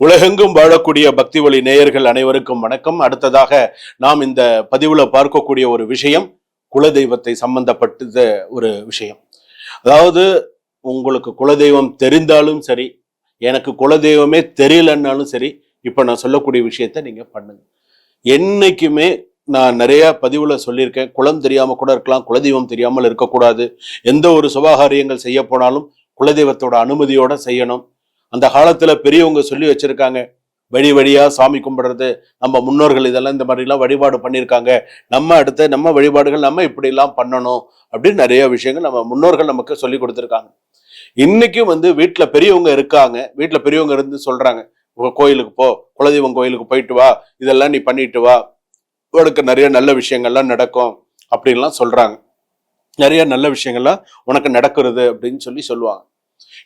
உலகெங்கும் வாழக்கூடிய பக்தி ஒளி நேயர்கள் அனைவருக்கும் வணக்கம். அடுத்ததாக நாம் இந்த பதிவுல பார்க்கக்கூடிய ஒரு விஷயம் குலதெய்வத்தை சம்பந்தப்பட்ட ஒரு விஷயம். அதாவது உங்களுக்கு குலதெய்வம் தெரிந்தாலும் சரி, எனக்கு குலதெய்வமே தெரியலன்னாலும் சரி, இப்ப நான் சொல்லக்கூடிய விஷயத்த நீங்க பண்ணுங்க. என்னைக்குமே நான் நிறைய பதிவுல சொல்லியிருக்கேன், குலம் தெரியாம கூட இருக்கலாம், குலதெய்வம் தெரியாமல் இருக்கக்கூடாது. எந்த ஒரு சுபகாரியங்கள் செய்ய போனாலும் குலதெய்வத்தோட அனுமதியோட செய்யணும். அந்த காலத்துல பெரியவங்க சொல்லி வச்சிருக்காங்க, வழி வழியா சாமி கும்பிடுறது, நம்ம முன்னோர்கள் இதெல்லாம் இந்த மாதிரி எல்லாம் வழிபாடு பண்ணியிருக்காங்க, நம்ம வழிபாடுகள் நம்ம இப்படி எல்லாம் பண்ணணும் அப்படின்னு நிறைய விஷயங்கள் நம்ம முன்னோர்கள் நமக்கு சொல்லி கொடுத்துருக்காங்க. இன்னைக்கும் வீட்டுல பெரியவங்க இருக்காங்க, வீட்டுல பெரியவங்க இருந்து சொல்றாங்க, கோயிலுக்கு போ, குலதெய்வம் கோயிலுக்கு போயிட்டு வா, இதெல்லாம் நீ பண்ணிட்டு வா, உனக்கு நிறைய நல்ல விஷயங்கள்லாம் நடக்கும் அப்படின்லாம் சொல்றாங்க. நிறைய நல்ல விஷயங்கள்லாம் உனக்கு நடக்கிறது அப்படின்னு சொல்லுவாங்க.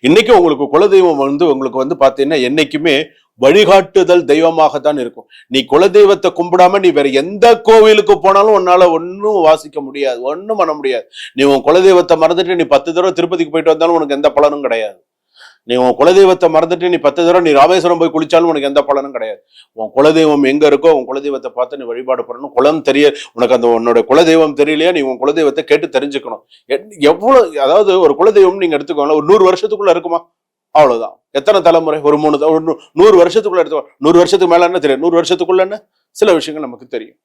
இன்னைக்கு உங்களுக்கு குலதெய்வம் உங்களுக்கு பாத்தீங்கன்னா என்னைக்குமே வழிகாட்டுதல் தெய்வமாகத்தான் இருக்கும். நீ குலதெய்வத்தை கும்பிடாம நீ வேற எந்த கோவிலுக்கு போனாலும் உன்னால ஒன்னும் வாசிக்க முடியாது, ஒன்னும் பண்ண முடியாது. நீ உன் குலதெய்வத்தை மறந்துட்டு நீ 10 தடவை திருப்பதிக்கு போயிட்டு வந்தாலும் உனக்கு எந்த பலனும் கிடையாது. நீ உன் குலதெய்வத்தை மறந்துட்டு நீ 10 தடவை நீ ராமேஸ்வரம் போய் குளிச்சாலும் உனக்கு எந்த பலனும் கிடையாது. உன் குலதெய்வம் எங்க இருக்கோ உன் குலதெய்வத்தை பார்த்து நீ வழிபாடு பண்ணணும். குலம் தெரிய உனக்கு அந்த உன்னோட குலதெய்வம் தெரியலையா, நீ உன் குலதெய்வத்தை கேட்டு தெரிஞ்சுக்கணும். எவ்வளவு, அதாவது ஒரு குலதெய்வம் நீங்க எடுத்துக்கோங்களேன், ஒரு 100 வருஷத்துக்குள்ள இருக்குமா, அவ்வளவுதான். எத்தனை தலைமுறை, ஒரு 100 வருஷத்துக்குள்ள எடுத்துக்கோ. 100 வருஷத்துக்கு மேல என்ன தெரியும், 100 வருஷத்துக்குள்ள என்ன சில விஷயங்கள் நமக்கு தெரியும்.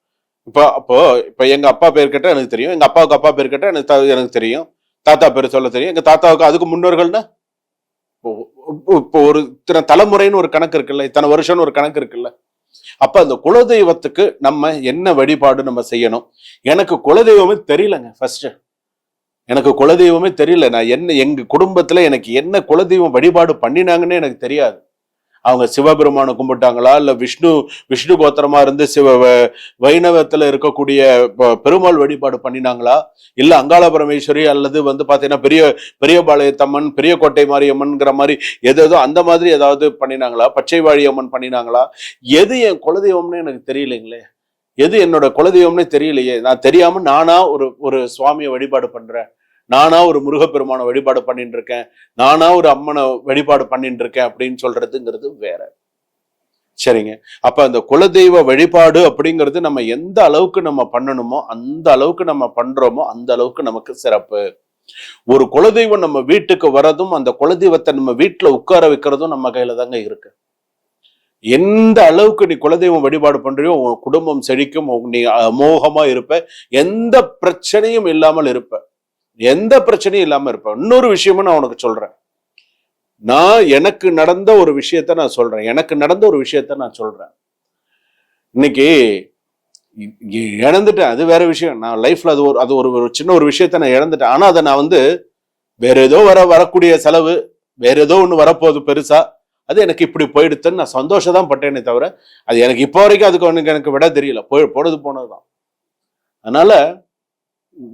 இப்ப எங்க அப்பா பேர் கேட்டா எனக்கு தெரியும், எங்க அப்பாவுக்கு அப்பா பேர் கேட்டா எனக்கு தெரியும், தாத்தா பேர் சொல்ல தெரியும், எங்க தாத்தாவுக்கு அதுக்கு முன்னோர்கள்னா இப்போ ஒரு இத்தனை தலைமுறைன்னு ஒரு கணக்கு இருக்குல்ல, இத்தனை வருஷம்னு ஒரு கணக்கு இருக்குல்ல. அப்ப அந்த குலதெய்வத்துக்கு நம்ம என்ன வழிபாடு நம்ம செய்யணும். எனக்கு குலதெய்வமே தெரியலங்க. ஃபர்ஸ்ட் எனக்கு குலதெய்வமே தெரியல. நான் எங்க குடும்பத்துல எனக்கு என்ன குலதெய்வம் வழிபாடு பண்ணினாங்கன்னு எனக்கு தெரியாது. அவங்க சிவபெருமானை கும்பிட்டாங்களா, இல்ல விஷ்ணு கோத்திரமா இருந்து வைணவத்துல இருக்கக்கூடிய பெருமாள் வழிபாடு பண்ணினாங்களா, இல்ல அங்காள பரமேஸ்வரி அல்லது பாத்தீங்கன்னா பெரியபாளையத்தம்மன், பெரிய கோட்டை மாரியம்மன்ங்கிற மாதிரி ஏதோ அந்த மாதிரி ஏதாவது பண்ணினாங்களா, பச்சை வாழியம்மன் பண்ணினாங்களா, எது என் குலதெய்வம்னு எனக்கு தெரியலைங்களே, எது என்னோட குலதெய்வம்னே தெரியலையே. நான் தெரியாம நானா ஒரு சுவாமியை வழிபாடு பண்றேன், நானா ஒரு முருகப்பெருமான வழிபாடு பண்ணிட்டு இருக்கேன், நானா ஒரு அம்மனை வழிபாடு பண்ணிட்டு இருக்கேன் அப்படின்னு சொல்றதுங்கிறது வேற. சரிங்க. அப்ப அந்த குலதெய்வ வழிபாடு அப்படிங்கிறது நம்ம எந்த அளவுக்கு நம்ம பண்ணணுமோ அந்த அளவுக்கு நம்ம பண்றோமோ அந்த அளவுக்கு நமக்கு சிறப்பு. ஒரு குலதெய்வம் நம்ம வீட்டுக்கு வரதும் அந்த குலதெய்வத்தை நம்ம வீட்டுல உட்கார வைக்கிறதும் நம்ம கையில தாங்க இருக்கு. எந்த அளவுக்கு நீ குலதெய்வம் வழிபாடு பண்றியோ உன் குடும்பம் செழிக்கும், நீ அமோகமா இருப்ப, எந்த பிரச்சனையும் இல்லாமல் இருப்ப, எந்த பிரச்சனையும் இல்லாம இருப்ப. இன்னொரு விஷயமும் நான் உனக்கு சொல்றேன், எனக்கு நடந்த ஒரு விஷயத்த நான் சொல்றேன், இன்னைக்கு இழந்துட்டேன், அது வேற விஷயம். நான் லைஃப்ல அது ஒரு சின்ன ஒரு விஷயத்த நான் இழந்துட்டேன். ஆனா அதை நான் வேற ஏதோ வரக்கூடிய செலவு, வேற ஏதோ ஒண்ணு வரப்போகுது பெருசா, அது எனக்கு இப்படி போயிடுத்துன்னு நான் சந்தோஷம் தான் பட்டேனே தவிர அது எனக்கு இப்போ வரைக்கும் அதுக்கு எனக்கு விட தெரியல. போனதுதான். அதனால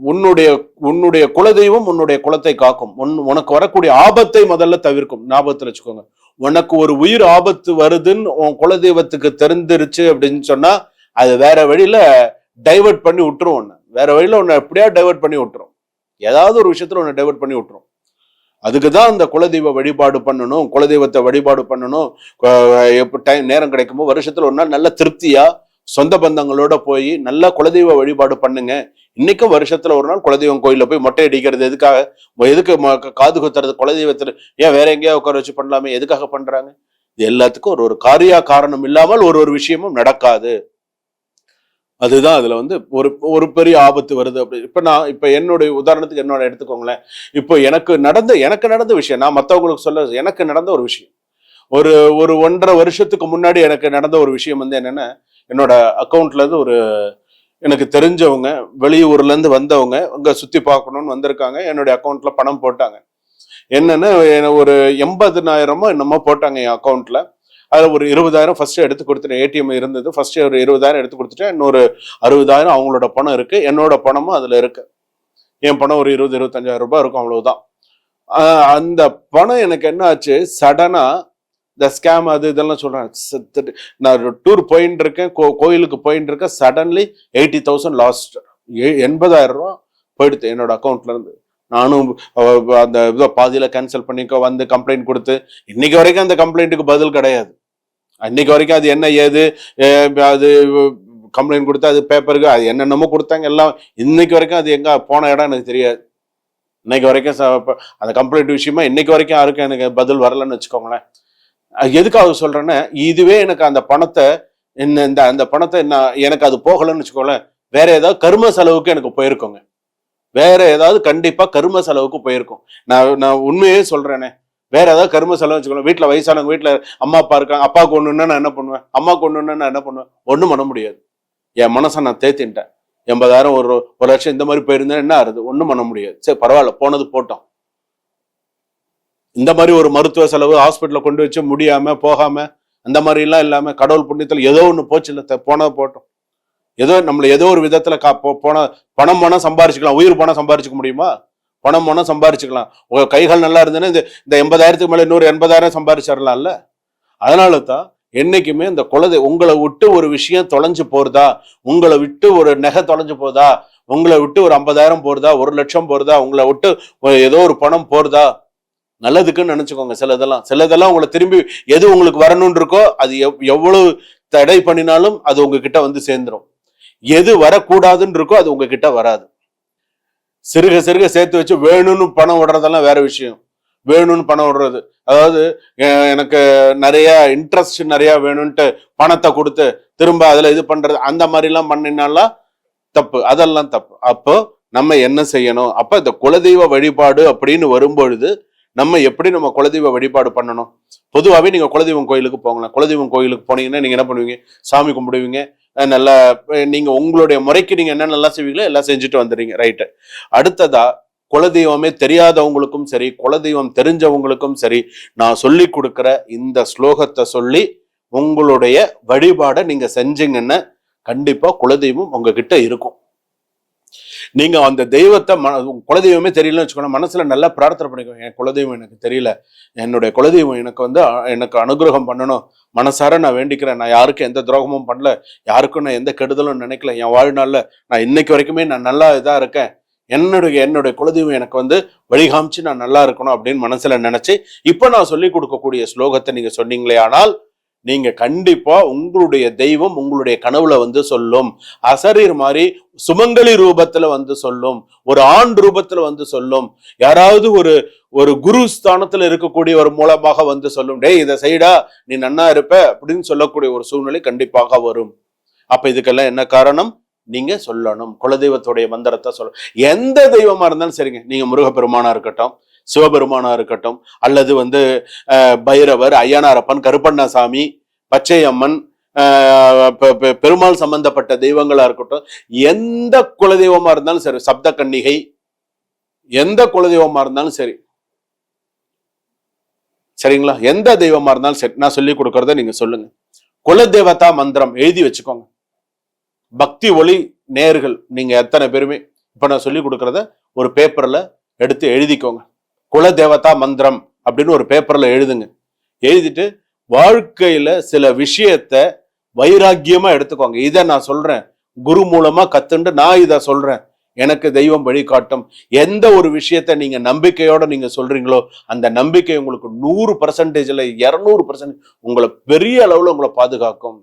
உன்னுடைய குலதெய்வம் உன்னுடைய குலத்தை காக்கும். உனக்கு வரக்கூடிய ஆபத்தை முதல்ல தவிர்க்கும். ஞாபகத்துல வச்சுக்கோங்க, உனக்கு ஒரு உயிர் ஆபத்து வருதுன்னு உன் குலதெய்வத்துக்கு தெரிஞ்சிருச்சு அப்படின்னு சொன்னா அது வேற வழியில டைவர்ட் பண்ணி விட்டுரும். வேற வழியில உன்னை எப்படியா டைவர்ட் பண்ணி விட்டுரும், ஏதாவது ஒரு விஷயத்துல உன்னை டைவர்ட் பண்ணி விட்டுரும். அதுக்குதான் அந்த குலதெய்வ வழிபாடு பண்ணணும், குலதெய்வத்தை வழிபாடு பண்ணணும். நேரம் கிடைக்கும்போது வருஷத்துல ஒரு நாள் நல்ல திருப்தியா சொந்த பந்தங்களோட போய் நல்லா குலதெய்வ வழிபாடு பண்ணுங்க. இன்னைக்கும் வருஷத்துல ஒரு நாள் குலதெய்வம் கோயில போய் மொட்டை அடிக்கிறது எதுக்காக, எதுக்கு காது குத்துறது குலதெய்வத்துல, ஏன் வேற எங்கேயா உட்கார வச்சு பண்ணலாமே, எதுக்காக பண்றாங்க? இது எல்லாத்துக்கும் ஒரு காரணம் இல்லாமல் ஒரு விஷயமும் நடக்காது. அதுதான் அதுல ஒரு பெரிய ஆபத்து வருது. அப்படி இப்ப என்னுடைய உதாரணத்துக்கு என்னோட எடுத்துக்கோங்களேன். இப்போ எனக்கு நடந்த விஷயம், நான் மத்தவங்களுக்கு சொல்ல, எனக்கு நடந்த ஒரு விஷயம், ஒரு 1.5 வருஷத்துக்கு முன்னாடி எனக்கு நடந்த ஒரு விஷயம் என்னன்னா, என்னோட அக்கௌண்ட்ல இருந்து எனக்கு தெரிஞ்சவங்க வெளியூர்ல இருந்து வந்தவங்க அங்க சுத்தி பார்க்கணும்னு வந்திருக்காங்க. என்னுடைய அக்கௌண்ட்ல பணம் போட்டாங்க. என்னன்னா ஒரு 80,000 என்னமோ போட்டாங்க என் அக்கௌண்ட்ல. அதுல ஒரு 20,000 ஃபர்ஸ்ட் எடுத்து கொடுத்துட்டேன். ஏடிஎம் இருந்தது, ஃபர்ஸ்ட் ஒரு 20,000 எடுத்து கொடுத்துட்டேன். இன்னொரு 60,000 அவங்களோட பணம் இருக்கு, என்னோட பணமும் அதுல இருக்கு. என் பணம் ஒரு 20-25,000 ரூபாய் இருக்கும், அவ்வளவுதான். அந்த பணம் எனக்கு என்ன ஆச்சு, சடனா இந்த ஸ்கேம் அது இதெல்லாம் சொல்றாங்க. நான் டூர் போயிட்டு இருக்கேன், கோயிலுக்கு போயிட்டு இருக்கேன், சடன்லி 80,000 லாஸ்ட். 80,000 ரூபாய் போயிடுது என்னோட அக்கௌண்ட்ல இருந்து. நானும் அந்த பாதியில கேன்சல் பண்ணிக்க கம்ப்ளைண்ட் கொடுத்து இன்னைக்கு வரைக்கும் அந்த கம்ப்ளைண்ட்டுக்கு பதில் கிடையாது. இன்னைக்கு வரைக்கும் அது என்ன ஏது அது கம்ப்ளைண்ட் கொடுத்தா அது பேப்பருக்கு அது என்னென்னமோ கொடுத்தாங்க எல்லாம். இன்னைக்கு வரைக்கும் அது எங்க போன இடம் எனக்கு தெரியாது. இன்னைக்கு வரைக்கும் அந்த கம்ப்ளைண்ட் விஷயமா இன்னைக்கு வரைக்கும் யாருக்கும் எனக்கு பதில் வரலன்னு வச்சுக்கோங்களேன். எதுக்காக சொல்றேன்னா, இதுவே எனக்கு அந்த பணத்தை அந்த பணத்தை எனக்கு அது போகலன்னு வச்சுக்கோங்களேன், வேற ஏதாவது கரும செலவுக்கு எனக்கு போயிருக்கோங்க. வேற ஏதாவது கண்டிப்பா கரும செலவுக்கு போயிருக்கும். நான் உண்மையே சொல்றேனே, வேற ஏதாவது கரும செலவு வச்சுக்கோங்க. வீட்டுல வயசானவங்க, வீட்டுல அம்மா அப்பா இருக்காங்க, அப்பாவுக்கு ஒண்ணுன்னா நான் என்ன பண்ணுவேன், அம்மாவுக்கு ஒண்ணுன்னா நான் என்ன பண்ணுவேன், ஒண்ணும் பண்ண முடியாது. என் மனசை நான் தேத்தின்ட்டேன். 80,000 ஒரு லட்சம் இந்த மாதிரி போயிருந்தேன் என்ன ஆறுது, ஒண்ணும் பண்ண முடியாது. சரி பரவாயில்ல, போனது போட்டோம். இந்த மாதிரி ஒரு மருத்துவ செலவு ஹாஸ்பிட்டல கொண்டு வச்சு முடியாம போகாம அந்த மாதிரி எல்லாம் இல்லாம கடவுள் புண்ணியத்துல ஏதோ ஒண்ணு போச்சு இல்ல, போனது போட்டோம். ஏதோ நம்மள ஏதோ ஒரு விதத்துல போன பணம் சம்பாரிச்சுக்கலாம். உயிர் பணம் சம்பாரிச்சுக்க முடியுமா? பணம் சம்பாரிச்சுக்கலாம். உங்க கைகள் நல்லா இருந்ததுன்னா இந்த 80,000க்கு மேல இன்னொரு 80,000 சம்பாரிச்சிடலாம்ல. அதனாலதான் என்னைக்குமே இந்த உங்களை விட்டு ஒரு விஷயம் தொலைஞ்சு போறதா, உங்களை விட்டு ஒரு நகை தொலைஞ்சு போதா, உங்களை விட்டு ஒரு 50,000 போறதா, 1,00,000 போறதா, உங்களை விட்டு ஏதோ ஒரு பணம் போறதா, நல்லதுக்குன்னு நினைச்சுக்கோங்க. சிலதெல்லாம் உங்களை திரும்பி எது உங்களுக்கு வரணும்னு இருக்கோ அது எவ்வளவு தடை பண்ணினாலும் அது உங்ககிட்ட வந்து சேர்ந்துடும். எது வரக்கூடாதுன்னு இருக்கோ அது உங்ககிட்ட வராது. சிறுக சிறுக சேர்த்து வச்சு வேணும்னு பணம் விடுறதெல்லாம் வேற விஷயம். வேணும்னு பணம் விடுறது, அதாவது எனக்கு நிறைய இன்ட்ரெஸ்ட் நிறைய வேணும்ட்டு பணத்தை கொடுத்து திரும்ப அதுல இது பண்றது, அந்த மாதிரி எல்லாம் பண்ணினாலாம் தப்பு. அதெல்லாம் தப்பு. அப்போ நம்ம என்ன செய்யணும்? அப்ப இந்த குலதெய்வ வழிபாடு அப்படின்னு வரும்பொழுது நம்ம எப்படி நம்ம குலதெய்வ வழிபாடு பண்ணணும்? பொதுவாகவே நீங்க குலதெய்வம் கோயிலுக்கு போகலாம். குலதெய்வம் கோயிலுக்கு போனீங்கன்னா நீங்க என்ன பண்ணுவீங்க? சாமி கும்பிடுவீங்க. நல்லா நீங்க உங்களுடைய முறைக்கு நீங்க என்ன நல்லா செய்வீங்களோ எல்லாம் செஞ்சுட்டு வந்துடுறீங்க, ரைட்டு. அடுத்ததா குலதெய்வமே தெரியாதவங்களுக்கும் சரி, குலதெய்வம் தெரிஞ்சவங்களுக்கும் சரி, நான் சொல்லி கொடுக்குற இந்த ஸ்லோகத்தை சொல்லி உங்களுடைய வழிபாடை நீங்க செஞ்சீங்கன்னா கண்டிப்பா குலதெய்வம் உங்ககிட்ட இருக்கும். நீங்க அந்த தெய்வத்தை குலதெய்வமே தெரியலன்னு வச்சுக்கோங்க, மனசுல நல்லா பிரார்த்தனை பண்ணிக்கோங்க. என் குலதெய்வம் எனக்கு தெரியல, என்னுடைய குலதெய்வம் எனக்கு அனுகிரகம் பண்ணணும், மனசார நான் வேண்டிக்கிறேன். நான் யாருக்கும் எந்த துரோகமும் பண்ணல, யாருக்கும் நான் எந்த கெடுதலும் நினைக்கல. என் வாழ்நாள்ல நான் இன்னைக்கு வரைக்குமே நான் நல்லா இதா இருக்கேன். என்னுடைய குலதெய்வம் எனக்கு வழிகாமிச்சு நான் நல்லா இருக்கணும் அப்படின்னு மனசுல நினைச்சு இப்ப நான் சொல்லி கொடுக்கக்கூடிய ஸ்லோகத்தை நீங்க சொன்னீங்களே ஆனால் நீங்க கண்டிப்பா உங்களுடைய தெய்வம் உங்களுடைய கனவுல சொல்லும். அசரீர் மாதிரி சுமங்கலி ரூபத்துல சொல்லும், ஒரு ஆண் ரூபத்துல சொல்லும். யாராவது ஒரு குரு ஸ்தானத்துல இருக்கக்கூடிய ஒரு மூலமாக சொல்லும், டேய் இதை செய்டா நீ நன்னா இருப்ப அப்படின்னு சொல்லக்கூடிய ஒரு சூழ்நிலை கண்டிப்பாக வரும். அப்ப இதுக்கெல்லாம் என்ன காரணம்? நீங்க சொல்லணும், குலதெய்வத்துடைய மந்திரத்தை சொல்லணும். எந்த தெய்வமா இருந்தாலும் சரிங்க, நீங்க முருகப்பெருமானா இருக்கட்டும், சிவபெருமானா இருக்கட்டும், அல்லது பைரவர், ஐயனாரப்பன், கருப்பண்ணசாமி, பச்சையம்மன், பெருமாள் சம்பந்தப்பட்ட தெய்வங்களா இருக்கட்டும், எந்த குலதெய்வமா இருந்தாலும் சரி, சப்த கன்னிகை, எந்த குலதெய்வமா இருந்தாலும் சரி, சரிங்களா? எந்த தெய்வமா இருந்தாலும் சரி, நான் சொல்லி கொடுக்கறத நீங்க சொல்லுங்க. குலதேவதா மந்திரம் எழுதி வச்சுக்கோங்க. பக்தி ஒளி நேர்கள் நீங்க எத்தனை பேருமே இப்ப நான் சொல்லி கொடுக்கறத ஒரு பேப்பர்ல எடுத்து எழுதிக்கோங்க. குலதேவதா மந்திரம் அப்படின்னு ஒரு பேப்பர்ல எழுதுங்க. எழுதிட்டு வாழ்க்கையில சில விஷயத்த வைராக்கியமா எடுத்துக்கோங்க. இதை நான் சொல்றேன், குரு மூலமா கத்துண்டு நான் இதை சொல்றேன், எனக்கு தெய்வம் வழிகாட்டும். எந்த ஒரு விஷயத்த நீங்க நம்பிக்கையோட நீங்க சொல்றீங்களோ அந்த நம்பிக்கை உங்களுக்கு 100%, 200% உங்களை பெரிய அளவுல உங்களை பாதுகாக்கும்.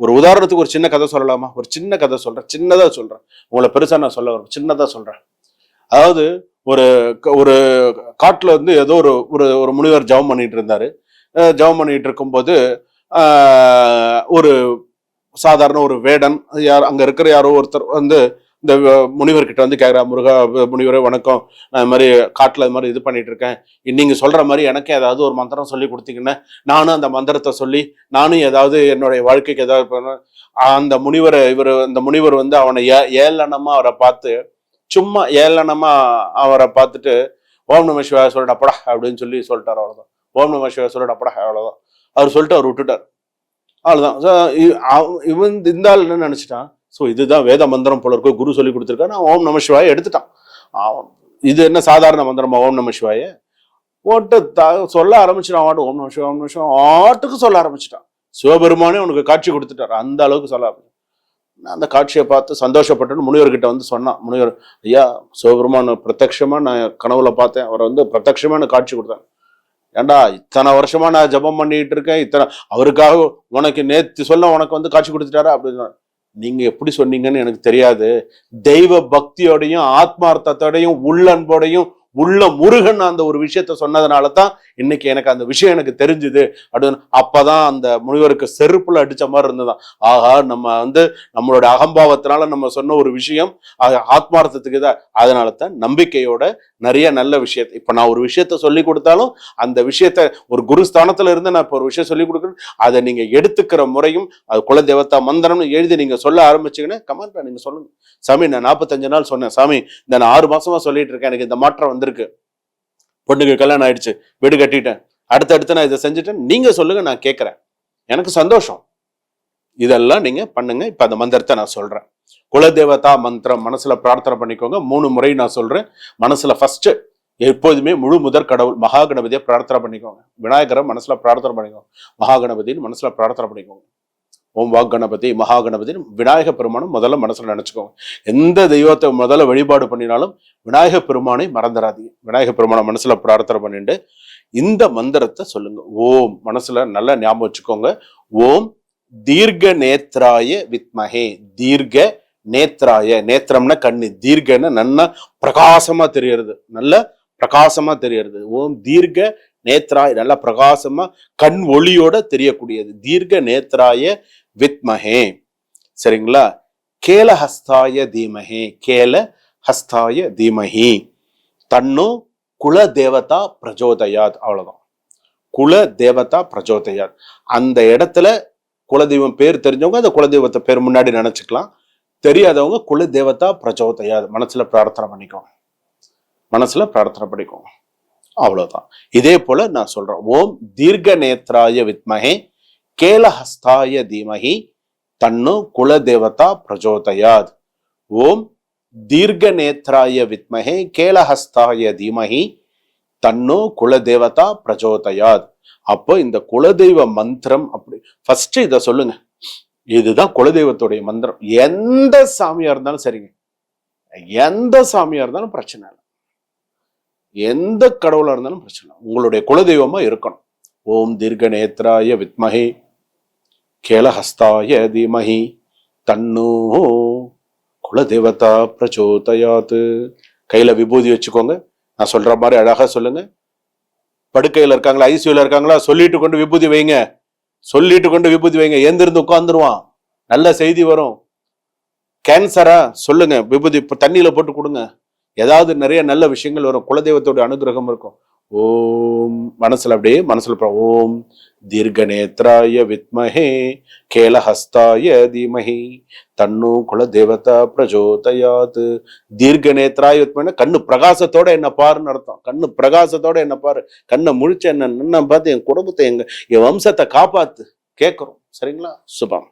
ஒரு உதாரணத்துக்கு ஒரு சின்ன கதை சொல்லலாமா? ஒரு சின்ன கதை சொல்றேன், சின்னதா சொல்றேன், உங்களை பெருசா நான் சொல்ல வரேன், சின்னதா சொல்றேன். அதாவது ஒரு காட்டுல ஏதோ ஒரு முனிவர் ஜெபம் பண்ணிட்டு இருந்தாரு. ஜெபம் பண்ணிட்டு இருக்கும்போது ஒரு சாதாரண ஒரு வேடன் அங்க இருக்கிற யாரோ ஒருத்தர் இந்த முனிவர்கிட்ட கேட்கிறா, முருகா முனிவரே வணக்கம், நான் இது மாதிரி காட்டுல இது மாதிரி இது பண்ணிட்டு இருக்கேன், நீங்க சொல்ற மாதிரி எனக்கு ஏதாவது ஒரு மந்திரம் சொல்லி கொடுத்தீங்கன்னா நானும் அந்த மந்திரத்தை சொல்லி நானும் ஏதாவது என்னுடைய வாழ்க்கைக்கு ஏதாவது பண்ண. அந்த முனிவர் அவனை ஏளனமா அவரை பார்த்து, சும்மா ஏளனமா அவரை பார்த்துட்டு, ஓம் நம சிவாய சொல்லடப்படா அப்படின்னு சொல்லிட்டார். அவ்வளவுதான். ஓம் நம சிவாய சொல்லடப்படா, அவ்வளவுதான். அவர் சொல்லிட்டு அவர் விட்டுட்டார். அவ்வளவுதான். இந்த ஆள் என்ன நினைச்சிட்டான், ஸோ இதுதான் வேத மந்திரம் போல இருக்க, குரு சொல்லி கொடுத்துருக்காரு, நான் ஓம் நம சிவாய எடுத்துட்டான். இது என்ன சாதாரண மந்திரமா ஓம் நம சிவாய? ஓட்டு சொல்ல ஆரம்பிச்சிட்டான். ஓம் நம சிவா, ஓம் நம சிவா ஆட்டுக்கு சொல்ல ஆரம்பிச்சிட்டான். சிவபெருமானே உனக்கு காட்சி கொடுத்துட்டாரு, அந்த அளவுக்கு சொல்ல ஆரம்பிச்சு. அந்த காட்சியை பார்த்து சந்தோஷப்பட்டு முனிவர்கிட்ட சொன்னான். முனிவர், ஐயா சிவபெருமான் பிரத்யட்சமா நான் கனவுல பார்த்தேன், அவரை பிரத்யட்சமா எனக்கு காட்சி கொடுத்தாங்க, ஏண்டா இத்தனை வருஷமா நான் ஜெபம் பண்ணிட்டு இருக்கேன், அவருக்காக உனக்கு நேத்து சொல்ல உனக்கு வந்து காட்சி கொடுத்துட்டாரா அப்படின்னு. நீங்க எப்படி சொன்னீங்கன்னு எனக்கு தெரியாது. தெய்வ பக்தியோடையும் ஆத்மார்த்தத்தோடையும் உள்ளன்போடையும் உள்ள முருகன் அந்த ஒரு விஷயத்த சொன்னதுனால தான் இன்னைக்கு எனக்கு அந்த விஷயம் எனக்கு தெரிஞ்சுது அப்படின்னு. அப்பதான் அந்த முனிவருக்கு செருப்புல அடிச்ச மாதிரி இருந்ததுதான். ஆகா, நம்ம வந்து நம்மளோட அகம்பாவத்தினால நம்ம சொன்ன ஒரு விஷயம் ஆத்மார்த்தத்துக்கு தான். அதனால தான் நம்பிக்கையோட நிறைய நல்ல விஷயத்தை இப்ப நான் ஒரு விஷயத்த சொல்லி கொடுத்தாலும் அந்த விஷயத்த ஒரு குருஸ்தானத்துல இருந்து நான் இப்ப ஒரு விஷயம் சொல்லி கொடுக்குறேன், அதை நீங்க எடுத்துக்கிற முறையும் அது குலதேவதா மந்திரம்னு எழுதி நீங்க சொல்ல ஆரம்பிச்சீங்கன்னா கமெண்ட்ல நீங்க சொல்லுங்க. சாமி நான் 45 நாள் சொன்னேன் சாமி, இந்த நான் 6 மாசமா சொல்லிட்டு இருக்கேன், எனக்கு இந்த மாற்றம் வந்திருக்கு, பொண்ணுக்கு கல்யாணம் ஆயிடுச்சு, வீடு கட்டிட்டேன், அடுத்தடுத்து நான் இதை செஞ்சுட்டேன், நீங்க சொல்லுங்க, நான் கேட்கிறேன், எனக்கு சந்தோஷம். இதெல்லாம் நீங்க பண்ணுங்க. இப்ப அந்த மந்திரத்தை நான் சொல்றேன். குலதேவதா மந்திரம் மனசுல பிரார்த்தனை பண்ணிக்கோங்க. 3 முறை நான் சொல்றேன். மனசுல ஃபர்ஸ்ட் எப்போதுமே முழு முதற் கடவுள் மகா கணபதியை பிரார்த்தனை பண்ணிக்கோங்க. விநாயகரை மனசுல பிரார்த்தனை பண்ணிக்கோங்க. மகா கணபதினு மனசுல பிரார்த்தனை பண்ணிக்கோங்க. ஓம் வாக் கணபதி மகா கணபதி விநாயக பெருமானும் முதல்ல மனசுல நினைச்சுக்கோங்க. எந்த தெய்வத்தை முதல்ல வழிபாடு பண்ணினாலும் விநாயக பெருமானை மறந்துடாதீங்க. விநாயக பெருமானை மனசுல பிரார்த்தனை பண்ணிட்டு இந்த மந்திரத்தை சொல்லுங்க. ஓம் மனசுல நல்லா ஞாபகம் வச்சுக்கோங்க. ஓம் தீர்க்க நேத்ராய வித்மஹே. தீர்க்க நேத்ராய, நேத்திரம்னா கண்ணு, தீர்க்கன்னா நல்லா பிரகாசமா தெரியறது, நல்ல பிரகாசமா தெரியறது. ஓம் தீர்க்க நேத்ராய, நல்லா பிரகாசமா கண் ஒளியோட தெரியக்கூடியது. தீர்க்க நேத்ராய வித்மஹே. சரிங்களா? கேலஹஸ்தாய தீமஹே. கேல ஹஸ்தாய தீமஹி தன்னு குல தேவதா பிரஜோதயாத். அவ்வளவுதான். குல தேவதா பிரஜோதயாத். அந்த இடத்துல குலதெய்வம் பேர் தெரிஞ்சவங்க அந்த குலதெய்வத்தை பேர் முன்னாடி நினைச்சுக்கலாம். தெரியாதவங்க குல தேவதா பிரஜோதயாத் மனசுல பிரார்த்தனை பண்ணிக்கோங்க. மனசுல பிரார்த்தனை பண்ணிக்கோங்க. அவ்வளவுதான். இதே போல நான் சொல்றேன். ஓம் தீர்க்க நேத்ராய வித்மஹே கேலஹஸ்தாய தீமஹி தன்னு குல தேவதா பிரஜோதயாத். ஓம் தீர்க்க நேத்ராய வித்மஹே கேலஹஸ்தாய தீமஹி தன்னு குல தேவதா பிரஜோதயாத். அப்போ இந்த குலதெய்வ மந்திரம் அப்படி ஃபர்ஸ்ட் இதை சொல்லுங்க. இதுதான் குலதெய்வத்துடைய மந்திரம். எந்த சாமியா இருந்தாலும் சரிங்க, எந்த சாமியா இருந்தாலும் பிரச்சனை இல்லை, எந்த கடவுளா இருந்தாலும் பிரச்சனை, உங்களுடைய குலதெய்வமா இருக்கணும். ஓம் தீர்க்க நேத்ராய வித்மஹே கேலஹஸ்தாய தீமஹி தன்னு குலதேவதா பிரச்சோதயாத். கையில விபூதி வச்சுக்கோங்க. நான் சொல்ற மாதிரி அழகா சொல்லுங்க. படுக்கையில இருக்காங்களா, ஐசியூல இருக்காங்களா, சொல்லிட்டு கொண்டு விபூதி வைங்க. சொல்லிட்டு கொண்டு விபூதி வைங்க. எந்திருந்து உட்காந்துருவான், நல்ல செய்தி வரும். கேன்சரா சொல்லுங்க, விபூதி தண்ணியில போட்டு கொடுங்க. ஏதாவது நிறைய நல்ல விஷயங்கள் வரும். குலதெய்வத்தோட அனுகிரகம் இருக்கும். ஓம் மனசுல அப்படியே மனசுல ஓம் தீர்க்க நேத்ராய வித்மஹே கேலஹஸ்தாய தீமஹி தன்னு குலதேவதா பிரஜோதயாத். தீர்க்க நேத்ராய வித்மஹே கண்ணு பிரகாசத்தோட என்ன பாருன்னு அர்த்தம். கண்ணு பிரகாசத்தோட என்ன பாரு, கண்ணை முழிச்ச என்ன பார்த்து என் குடும்பத்தை என் வம்சத்தை காப்பாத்து கேட்கிறோம். சரிங்களா? சுபம்.